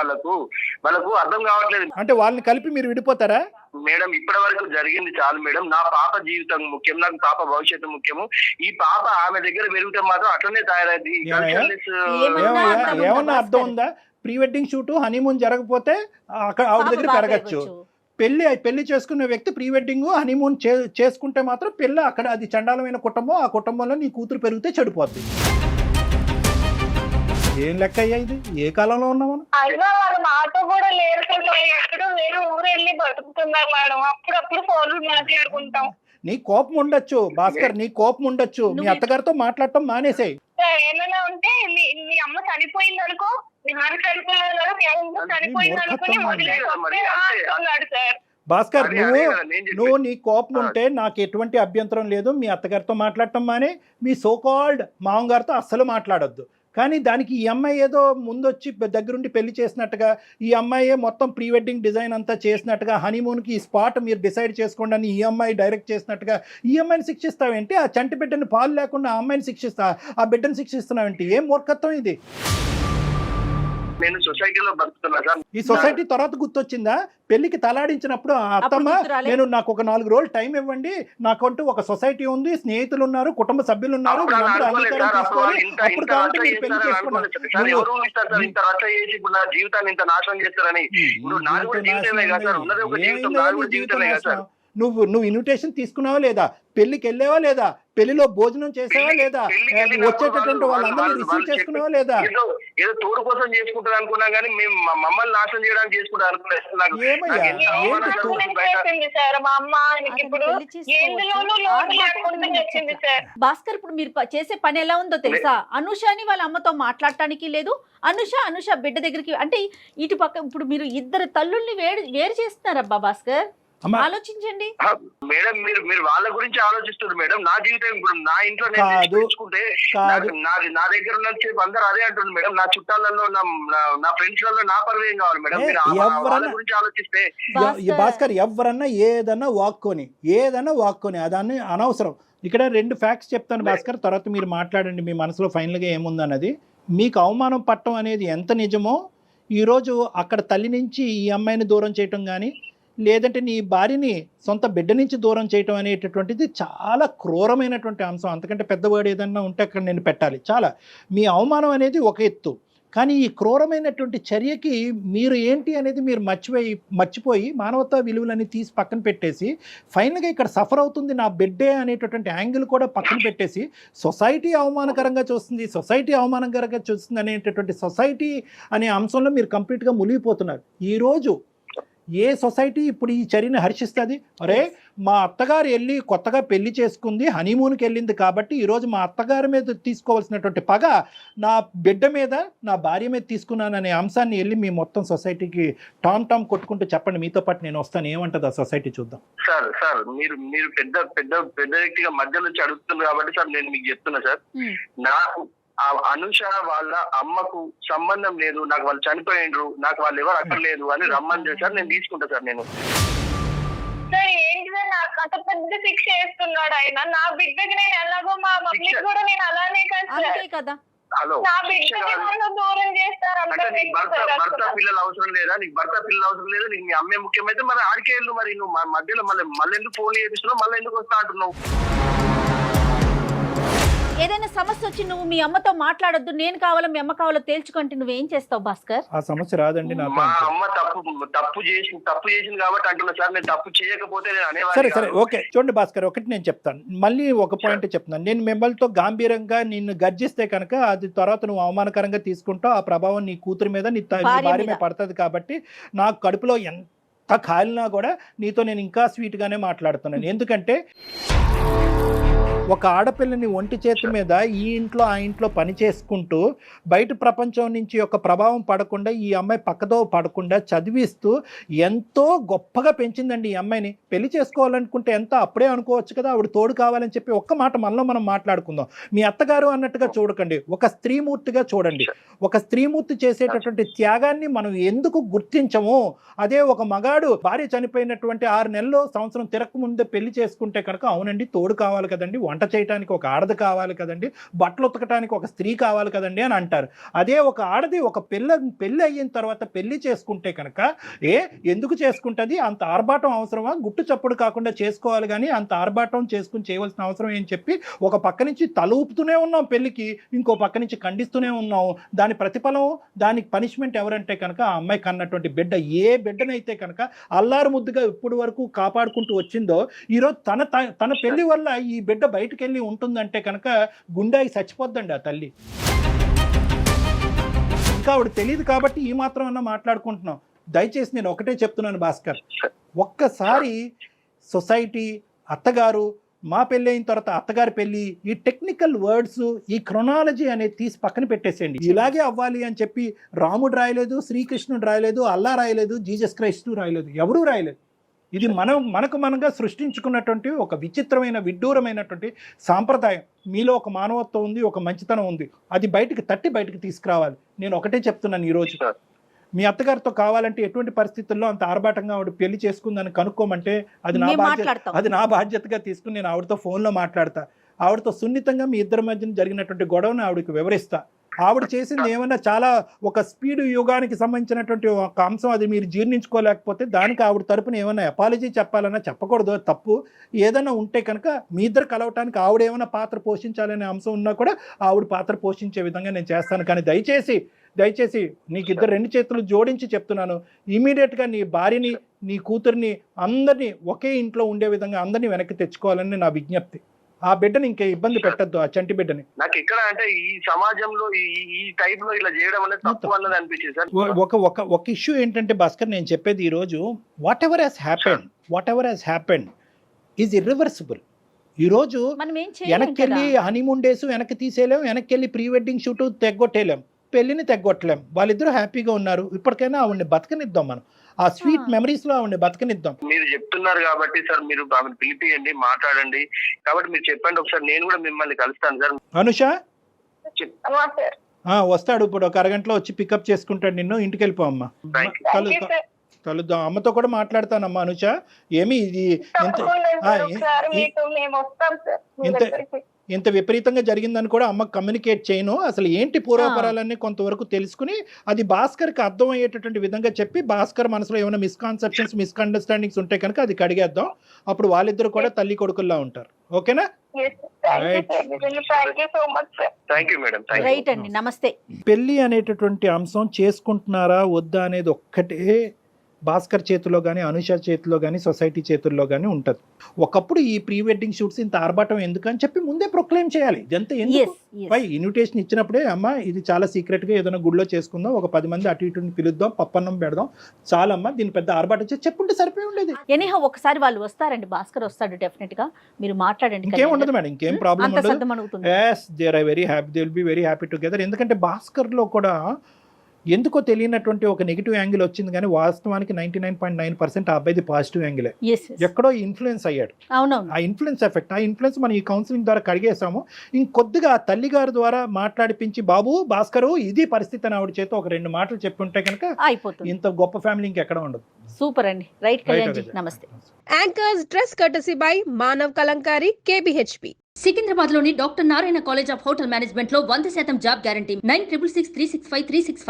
వాళ్ళకు అర్థం కావట్లేదు. అంటే వాళ్ళని కలిపి మీరు విడిపోతారా? మేడం ఇప్పటి వరకు జరిగింది చాలు మేడం. నా పాప జీవితం ముఖ్యం, నాకు పాప భవిష్యత్తు ముఖ్యము. ఈ పాప ఆమె దగ్గర పెరిగితే మాత్రం అట్లనే తయారైంది. ఏమన్నా అర్థం ఉందా? ప్రీ వెడ్డింగ్ షూట్, హనీమూన్ జరగకపోతే అక్కడ ఆవిడ దగ్గర పెరగచ్చు. పెళ్లి చేసుకున్న వ్యక్తి ప్రీ వెడ్డింగ్ హనీమూన్ చేసుకుంటే మాత్రం పెళ్ళి అక్కడ అది చండాలమైన కుటుంబం. ఆ కుటుంబంలో నీ కూతురు పెరిగితే చెడిపోద్ది. ఏం లెక్క అయ్యా ఇది? ఏ కాలంలో ఉన్నాం మనం? అయినా వాళ్ళు మాతో కూడా లేరు, ఎక్కడో వేరే ఊరు వెళ్ళి బతుకుతున్నారు మేడం. అప్పుడప్పుడు ఫోన్లు మాట్లాడుకుంటాం. నీ కోపం ఉండొచ్చు భాస్కర్, నీ కోపం ఉండొచ్చు. మీ అత్తగారితో మాట్లాడటం మానేసాయి. ఏమైనా ఉంటే మీ అమ్మ చనిపోయింది అనుకో, మీ నాన్న చనిపోయారు, మీ అమ్మ చనిపోయింది అనుకుని మొదలెట్టుకున్నాడు సార్. భాస్కర్, నువ్వు నీ కోపం ఉంటే నాకు ఎటువంటి అభ్యంతరం లేదు. మీ అత్తగారితో మాట్లాడటం మానే, మీ సోకాల్డ్ మామగారితో అస్సలు మాట్లాడొద్దు. కానీ దానికి ఈ అమ్మాయి ఏదో ముందొచ్చి దగ్గరుండి పెళ్లి చేసినట్టుగా, ఈ అమ్మాయి మొత్తం ప్రీ వెడ్డింగ్ డిజైన్ అంతా చేసినట్టుగా, హనీమూన్కి ఈ స్పాట్ మీరు డిసైడ్ చేసుకోండి అని ఈ అమ్మాయి డైరెక్ట్ చేసినట్టుగా ఈ అమ్మాయిని శిక్షిస్తావేంటి? ఆ చంటి బిడ్డని పాలు లేకుండా ఆ అమ్మాయిని ఆ బిడ్డను శిక్షిస్తున్నావేంటి? ఏం మూర్ఖత్వం ఇది? నేను సొసైటీలో బతుకుతున్నా సార్. ఈ సొసైటీ తర్వాత గుర్తొచ్చిందా? పెళ్లికి తలాడించినప్పుడు అత్తమ్మ నాకు ఒక 4 రోజులు టైం ఇవ్వండి, నాకంటూ ఒక సొసైటీ ఉంది, స్నేహితులు ఉన్నారు, కుటుంబ సభ్యులు ఉన్నారు, జీవితాన్ని ఇంత నాశనం చేస్తారని. నువ్వు ఇన్విటేషన్ తీసుకున్నావా లేదా? పెళ్లికి వెళ్ళావా లేదా? పెళ్లిలో భోజనం చేసావా లేదా? వచ్చేటటువంటి వాళ్ళందరినీ రిసీవ్ చేసుకున్నావా లేదా? ఏదో తోడు కోసం చేసుకుంటారు అనుకున్నా కానీ మేము మమ్మల్ని నాశనం చేయడానికి చేసుకుంటారు భాస్కర్, ఇప్పుడు మీరు చేసే పని ఎలా ఉందో తెలుసా? అనుషని వాళ్ళ అమ్మతో మాట్లాడటానికి లేదు. అనుష బిడ్డ దగ్గరికి, అంటే ఇటు పక్క ఇప్పుడు మీరు ఇద్దరు తల్లుల్ని వేరు చేస్తున్నారబ్బా భాస్కర్. ఆలోచించండి మేడం. మీరు వాళ్ళ గురించి ఆలోచిస్తున్నారు మేడం. నా జీవితం ఇప్పుడు నా ఇంట్లో నేర్చుకుంటే నా దగ్గర ఉన్న అందరూ అదే అంటుంది మేడం. నా చుట్టాలలో నా ఫ్రెండ్స్ లలో నా పరువేం కావాలి మేడం. వాళ్ళ గురించి ఆలోచిస్తే భాస్కర్, ఎవరన్నా ఏదన్నా వాక్కొని అదాన్ని అనవసరం. ఇక్కడ 2 ఫ్యాక్ట్స్ చెప్తాను భాస్కర్, తర్వాత మీరు మాట్లాడండి మీ మనసులో ఫైనల్గా ఏముందన్నది. మీకు అవమానం పట్టడం అనేది ఎంత నిజమో, ఈరోజు అక్కడ తల్లి నుంచి ఈ అమ్మాయిని దూరం చేయటం కానీ, లేదంటే నీ భార్యని సొంత బిడ్డ నుంచి దూరం చేయటం అనేటటువంటిది చాలా క్రూరమైనటువంటి అంశం. అంతకంటే పెద్దవాడు ఏదన్నా ఉంటే అక్కడ నేను పెట్టాలి. చాలా మీ అవమానం అనేది ఒక ఎత్తు, కానీ ఈ క్రూరమైనటువంటి చర్యకి మీరు ఏంటి అనేది మీరు మర్చిపోయి మానవతా విలువలని తీసి పక్కన పెట్టేసి ఫైనల్గా ఇక్కడ సఫర్ అవుతుంది నా బిడ్డే అనేటటువంటి యాంగిల్ కూడా పక్కన పెట్టేసి సొసైటీ అవమానకరంగా చూస్తుంది అనేటటువంటి సొసైటీ అనే అంశంలో మీరు కంప్లీట్గా మునిగిపోతున్నారు. ఈరోజు ఏ సొసైటీ ఇప్పుడు ఈ చర్యని హర్షిస్తుంది? అరే, మా అత్తగారు వెళ్ళి కొత్తగా పెళ్లి చేసుకుంది, హనీమూన్కి వెళ్ళింది కాబట్టి ఈరోజు మా అత్తగారి మీద తీసుకోవాల్సినటువంటి పగ నా బిడ్డ మీద, నా భార్య మీద తీసుకున్నాననే అంశాన్ని వెళ్ళి మీ మొత్తం సొసైటీకి టామ్ కొట్టుకుంటూ చెప్పండి. మీతో పాటు నేను వస్తాను. ఏమంటుంది ఆ సొసైటీ చూద్దాం. సార్ మీరు పెద్ద వ్యక్తిగా మధ్య నుంచి అడుగుతున్నారు కాబట్టి సార్ నేను మీకు చెప్తున్నా సార్. నాకు అనుష వాళ్ళ అమ్మకు సంబంధం లేదు, నాకు వాళ్ళు చనిపోయిండ్రు, నాకు వాళ్ళు ఎవరు అక్కడ లేదు అని రమ్మని సార్ నేను తీసుకుంటా సార్. నేను సార్ ఏంటి సార్, నాకు అంత పెద్ద శిక్ష వేస్తున్నాడు ఆయన. నా బిడ్డకి నేను ఎలాగో, మా మమ్మీకి కూడా నేను అలానే కదా. హలో, దూరం చేస్తారు. భర్త పిల్లలు అవసరం లేదా నీకు? భర్త పిల్లలు అవసరం లేదా నీకు? మీ అమ్మే ముఖ్యమైతే మరి ఆడికే వెళ్ళు. మరి నువ్వు మధ్యలో మళ్ళీ ఎందుకు ఫోన్ చేపిస్తున్నావు? మళ్ళీ ఎందుకు వస్తా అంటున్నావు? ఏదైనా సమస్య వచ్చి నువ్వు మీ అమ్మతో మాట్లాడొద్దు, నేను కావాలో మీ అమ్మ కావాలో తేల్చుకుంటే నువ్వేం చేస్తావు భాస్కర్? ఆ సమస్య రాదండి నా మా అమ్మ తప్పు చేసింది కాబట్టి అంటున్నా సార్. నేను తప్పు చేయకపోతే నేను సరే అనేవాడిని సరే కాదు. ఓకే చూడండి భాస్కర్, ఒకటి నేను చెప్తాను, మళ్ళీ ఒక పాయింట్ చెప్తున్నాను. నేను మిమ్మల్తో గాంభీరంగా నిన్ను గర్జిస్తే కనుక అది తర్వాత నువ్వు అవమానకరంగా తీసుకుంటావు. ఆ ప్రభావం నీ కూతురు మీద నీ భార్య మీద పడుతుంది. కాబట్టి నాకు కడుపులో ఎంత కాలినా కూడా నీతో నేను ఇంకా స్వీట్గానే మాట్లాడుతున్నాను. ఎందుకంటే ఒక ఆడపిల్లని ఒంటి చేతి మీద ఈ ఇంట్లో ఆ ఇంట్లో పని చేసుకుంటూ బయట ప్రపంచం నుంచి ఒక ప్రభావం పడకుండా ఈ అమ్మాయి పక్కదో పడకుండా చదివిస్తూ ఎంతో గొప్పగా పెంచిందండి ఈ అమ్మాయిని. పెళ్లి చేసుకోవాలనుకుంటే ఎంత అప్పుడే అనుకోవచ్చు కదా, ఆవిడ తోడు కావాలని చెప్పి ఒక్క మాట మనలో మనం మాట్లాడుకుందాం. మీ అత్తగారు అన్నట్టుగా చూడకండి, ఒక స్త్రీమూర్తిగా చూడండి. ఒక స్త్రీమూర్తి చేసేటటువంటి త్యాగాన్ని మనం ఎందుకు గుర్తించము? అదే ఒక మగాడు భార్య చనిపోయినటువంటి 6 నెలలు సంవత్సరం తిరగక ముందే పెళ్లి చేసుకుంటే కనుక అవునండి తోడు కావాలి కదండి, వంట చేయడానికి ఒక ఆడది కావాలి కదండి, బట్టలు ఉతకడానికి ఒక స్త్రీ కావాలి కదండి అని అంటారు. అదే ఒక ఆడది ఒక పెళ్ళి అయిన తర్వాత పెళ్లి చేసుకుంటే కనుక ఎందుకు చేసుకుంటుంది? అంత ఆర్భాటం అవసరమా? గుట్టు చప్పుడు కాకుండా చేసుకోవాలి కానీ అంత ఆర్భాటం చేసుకుని చేయవలసిన అవసరం ఏం చెప్పి ఒక పక్క నుంచి తల ఊపుతూనే ఉన్నాం పెళ్లికి, ఇంకో పక్క నుంచి ఖండిస్తూనే ఉన్నాం. దాని ప్రతిఫలం, దానికి పనిష్మెంట్ ఎవరంటే కనుక ఆ అమ్మాయి కన్నటువంటి బిడ్డ. ఏ బిడ్డనైతే కనుక అల్లారు ముద్దుగా ఇప్పటి వరకు కాపాడుకుంటూ వచ్చిందో ఈరోజు తన పెళ్లి వల్ల ఈ బిడ్డ బయటకు వెళ్ళి ఉంటుందంటే కనుక గుండెకి చచ్చిపోద్దండి ఆ తల్లి. ఇంకా ఆవిడ తెలియదు కాబట్టి ఈ మాత్రం అన్నా మాట్లాడుకుంటున్నాం. దయచేసి నేను ఒకటే చెప్తున్నాను భాస్కర్, ఒక్కసారి సొసైటీ, అత్తగారు, మా పెళ్ళి అయిన తర్వాత అత్తగారి పెళ్ళి, ఈ టెక్నికల్ వర్డ్స్, ఈ క్రొనాలజీ అనేది తీసి పక్కన పెట్టేసేయండి. ఇలాగే అవ్వాలి అని చెప్పి రాముడు రాయలేదు, శ్రీకృష్ణుడు రాయలేదు, అల్లా రాయలేదు, జీసస్ క్రైస్ట్ రాయలేదు, ఎవరూ రాయలేదు. ఇది మనకు మనంగా సృష్టించుకున్నటువంటి ఒక విచిత్రమైన విడ్డూరమైనటువంటి సాంప్రదాయం. మీలో ఒక మానవత్వం ఉంది, ఒక మంచితనం ఉంది, అది బయటికి తీసుకురావాలి. నేను ఒకటే చెప్తున్నాను, ఈరోజు మీ అత్తగారితో కావాలంటే ఎటువంటి పరిస్థితుల్లో అంత ఆర్భాటంగా ఆవిడ పెళ్లి చేసుకుందని కనుక్కోమంటే అది నా బాధ్యతగా తీసుకుని నేను ఆవిడతో ఫోన్లో మాట్లాడతా. ఆవిడతో సున్నితంగా మీ ఇద్దరి మధ్యన జరిగినటువంటి గొడవను ఆవిడకి వివరిస్తా. ఆవిడ చేసింది ఏమన్నా చాలా ఒక స్పీడ్ యుగానికి సంబంధించినటువంటి ఒక అంశం, అది మీరు జీర్ణించుకోలేకపోతే దానికి ఆవిడ తరపున ఏమైనా అపాలజీ చెప్పాలన్నా చెప్పకూడదు, తప్పు. ఏదైనా ఉంటే కనుక మీ ఇద్దరు కలవటానికి ఆవిడ ఏమైనా పాత్ర పోషించాలనే అంశం ఉన్నా కూడా ఆవిడ పాత్ర పోషించే విధంగా నేను చేస్తాను. కానీ దయచేసి నీకు ఇద్దరు 2 చేతులు జోడించి చెప్తున్నాను, ఇమీడియట్గా నీ భార్యని, నీ కూతుర్ని, అందరినీ ఒకే ఇంట్లో ఉండే విధంగా అందరినీ వెనక్కి తెచ్చుకోవాలని నా విజ్ఞప్తి. ఆ బిడ్డని ఇంకే ఇబ్బంది పెట్టద్దు, ఆ చంటి బిడ్డని. నాకు ఎక్కడ అంటే ఈ సమాజంలో ఈ టైప్ లో ఇలా చేయడం అనేది తప్పు అన్నది అనిపించింది సార్. ఒక ఇష్యూ ఏంటంటే భాస్కర్, నేను చెప్పేది ఈరోజు what ever has happened is irreversible. ఈరోజు వెనక్కి వెళ్ళి హనీమూన్ డేస్ వెనక్కి తీసేయలేం, వెనక్కి వెళ్ళి ప్రీ వెడ్డింగ్ షూట్ తెగ్గొట్టేయలేం, పెళ్లిని తెగ్గొట్టలేం. వాళ్ళిద్దరూ హ్యాపీగా ఉన్నారు, ఇప్పటికైనా ఆవిడని బతకనిద్దాం, మనం ఆ స్వీట్ మెమరీస్ లో ఆవిడని బతకనిద్దాం. మీరు చెప్తున్నారు కాబట్టి సార్, మీరు ఆమెను పిలిపియండి, మాట్లాడండి. కాబట్టి మీరు చెప్పండి ఒకసారి, నేను కూడా మిమ్మల్ని కలుస్తాను సార్. అనుష వస్తాడు ఇప్పుడు, ఒక అరగంటలో వచ్చి పికప్ చేసుకుంటాడు నిన్ను. ఇంటికి వెళ్ళిపో అమ్మా, కలుద్దాం. అమ్మతో కూడా మాట్లాడతానమ్మా. అనుష ఏమి ఇది ఇంత విపరీతంగా జరిగిందని కూడా అమ్మకు కమ్యూనికేట్ చేయను. అసలు ఏంటి పూర్వపరాలన్నీ కొంతవరకు తెలుసుకుని అది భాస్కర్కి అర్థం అయ్యేటటువంటి విధంగా చెప్పి, భాస్కర్ మనసులో ఏమైనా మిస్అండర్స్టాండింగ్స్ ఉంటే కనుక అది కడిగేద్దాం. అప్పుడు వాళ్ళిద్దరు కూడా తల్లి కొడుకుల్లా ఉంటారు. ఓకేనా? రైట్ అండి, నమస్తే. పెళ్లి అనేటటువంటి అంశం చేసుకుంటున్నారా వద్దా అనేది ఒక్కటే భాస్కర్ చేతిలో కానీ, అనుష చేతిలో కానీ, సొసైటీ చేతుల్లో కానీ ఉంటుంది. ఒకప్పుడు ఈ ప్రీ వెడ్డింగ్ షూట్స్ ఇంత ఆర్భాటం ఎందుకు అని చెప్పి ముందే ప్రొక్లెయిమ్ చేయాలి. ఇదంతా ఎందుకు? ఇన్విటేషన్ ఇచ్చినప్పుడే అమ్మ ఇది చాలా సీక్రెట్గా ఏదైనా గుడిలో చేసుకుందాం, ఒక 10 మంది అటు ఇటుని పిలుద్దాం, పప్పన్నం పెడదాం, చాలమ్మా దీని పెద్ద ఆర్భాటం చెప్పుంటే సరిపోయి ఉండేది. ఎనీహౌ ఒకసారి వాళ్ళు వస్తారండి, భాస్కర్ వస్తాడు డెఫినెట్ గా, మీరు మాట్లాడండి. ఇంకేం ఉండదు మేడం, ఇంకేం ప్రాబ్లం ఉండదు. yes they are very happy, they will be very happy together. ఎందుకంటే భాస్కర్ లో కూడా ఎందుకో తెలియనటువంటి ఒక నెగిటివ్ యాంగిల్ వచ్చింది, కానీ వాస్తవానికి 99.9% ఆ అబ్బాయిది పాజిటివ్ యాంగిలే. ఎక్కడో ఇన్ఫ్లుయెన్స్ అయ్యాడు. ఆ ఇన్ఫ్లుయెన్స్ ఎఫెక్ట్, ఆ ఇన్ఫ్లుయెన్స్ మనం ఈ కౌన్సిలింగ్ ద్వారా కడిగేసాము. ఇంకొద్దిగా ఆ తల్లి గారి ద్వారా మాట్లాడిపించి, బాబు భాస్కరు ఇది పరిస్థితి అని ఆవిడ చేత ఒక 2 మాటలు చెప్పుంటే కనుక అయిపోతుంది. ఇంత గొప్ప ఫ్యామిలీ ఇంకెక్కడ ఉండదు. సూపర్ అండి. రైట్ కళ్యాణ్, నమస్తే. Anchors dress courtesy by Manav Kalamkari, KBHP. Secunderabad లోని doctor Narayana college of hotel management లో 100% జాబ్ గ్యారంటీ. 9663653653.